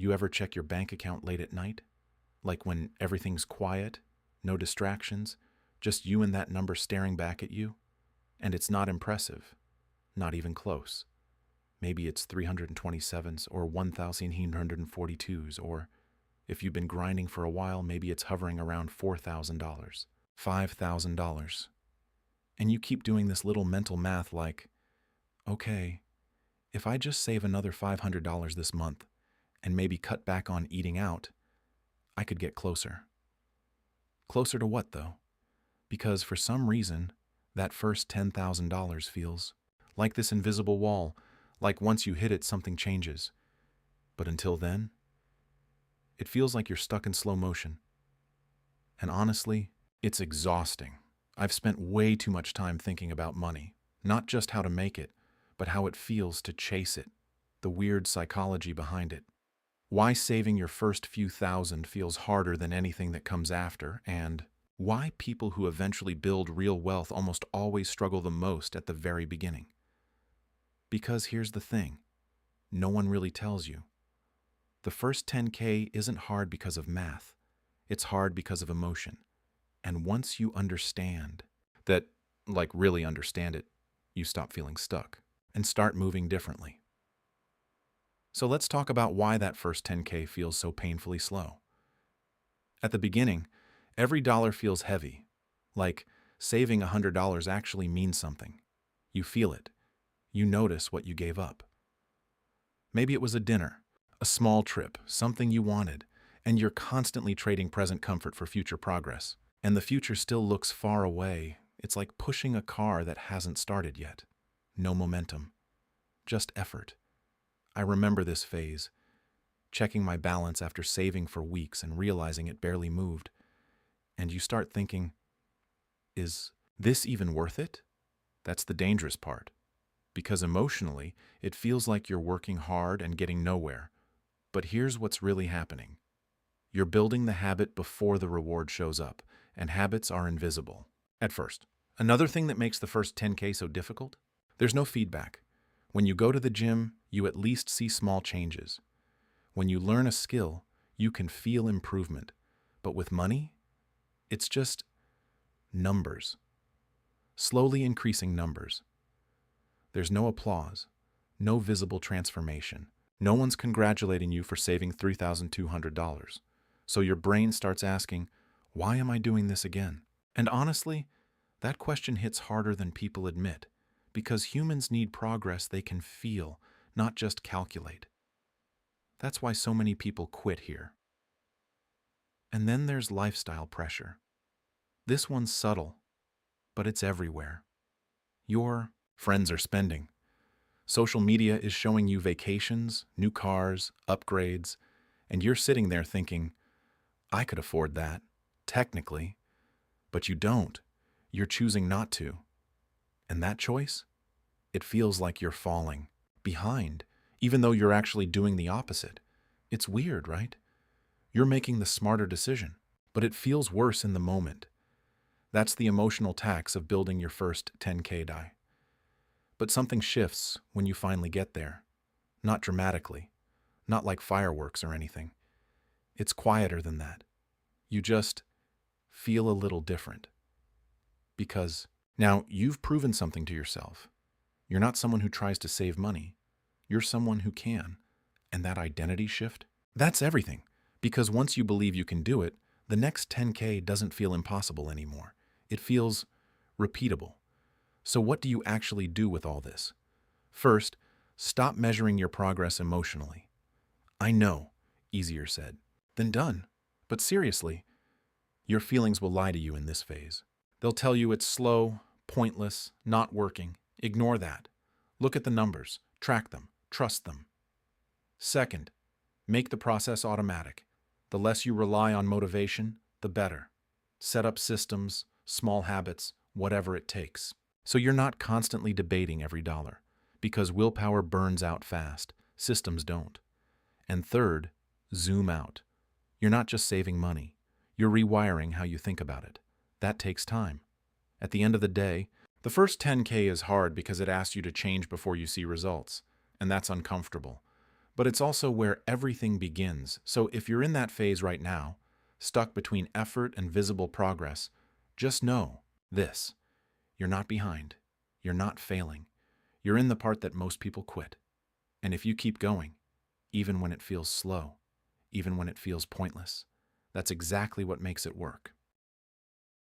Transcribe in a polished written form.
You ever check your bank account late at night? Like when everything's quiet, no distractions, just you and that number staring back at you? And it's not impressive, not even close. Maybe it's 327s or 1,842s, or if you've been grinding for a while, maybe it's hovering around $4,000, $5,000. And you keep doing this little mental math like, okay, if I just save another $500 this month and maybe cut back on eating out, I could get closer. Closer to what, though? Because for some reason, that first $10,000 feels like this invisible wall, like once you hit it, something changes. But until then, it feels like you're stuck in slow motion. And honestly, it's exhausting. I've spent way too much time thinking about money, not just how to make it, but how it feels to chase it, the weird psychology behind it. Why saving your first few thousand feels harder than anything that comes after, and why people who eventually build real wealth almost always struggle the most at the very beginning. Because here's the thing, no one really tells you. The first 10K isn't hard because of math. It's hard because of emotion. And once you understand that, like really understand it, you stop feeling stuck and start moving differently. So let's talk about why that first 10K feels so painfully slow. At the beginning, every dollar feels heavy, like saving $100 actually means something. You feel it. You notice what you gave up. Maybe it was a dinner, a small trip, something you wanted, and you're constantly trading present comfort for future progress. And the future still looks far away. It's like pushing a car that hasn't started yet. No momentum, just effort. I remember this phase, checking my balance after saving for weeks and realizing it barely moved. And you start thinking, is this even worth it? That's the dangerous part. Because emotionally, it feels like you're working hard and getting nowhere. But here's what's really happening. You're building the habit before the reward shows up, and habits are invisible at first. Another thing that makes the first 10K so difficult? There's no feedback. When you go to the gym, you at least see small changes. When you learn a skill, you can feel improvement. But with money, it's just numbers. Slowly increasing numbers. There's no applause, no visible transformation. No one's congratulating you for saving $3,200. So your brain starts asking, why am I doing this again? And honestly, that question hits harder than people admit, because humans need progress they can feel, not just calculate. That's why so many people quit here. And then there's lifestyle pressure. This one's subtle, but it's everywhere. Your friends are spending. Social media is showing you vacations, new cars, upgrades, and you're sitting there thinking, I could afford that, technically, but you don't. You're choosing not to. And that choice? It feels like you're falling behind, even though you're actually doing the opposite. It's weird, right? You're making the smarter decision, but it feels worse in the moment. That's the emotional tax of building your first 10K die. But something shifts when you finally get there. Not dramatically, not like fireworks or anything. It's quieter than that. You just feel a little different. Because now you've proven something to yourself. You're not someone who tries to save money. You're someone who can. And that identity shift, that's everything. Because once you believe you can do it, the next 10K doesn't feel impossible anymore. It feels repeatable. So what do you actually do with all this? First, stop measuring your progress emotionally. I know, easier said than done. But seriously, your feelings will lie to you in this phase. They'll tell you it's slow, pointless, not working. Ignore that. Look at the numbers, track them, trust them. Second, make the process automatic. The less you rely on motivation, the better. Set up systems, small habits, whatever it takes. So you're not constantly debating every dollar, because willpower burns out fast, systems don't. And third, zoom out. You're not just saving money, you're rewiring how you think about it. That takes time. At the end of the day, the first 10K is hard because it asks you to change before you see results, and that's uncomfortable. But it's also where everything begins. So if you're in that phase right now, stuck between effort and visible progress, just know this: you're not behind. You're not failing. You're in the part that most people quit. And if you keep going, even when it feels slow, even when it feels pointless, that's exactly what makes it work.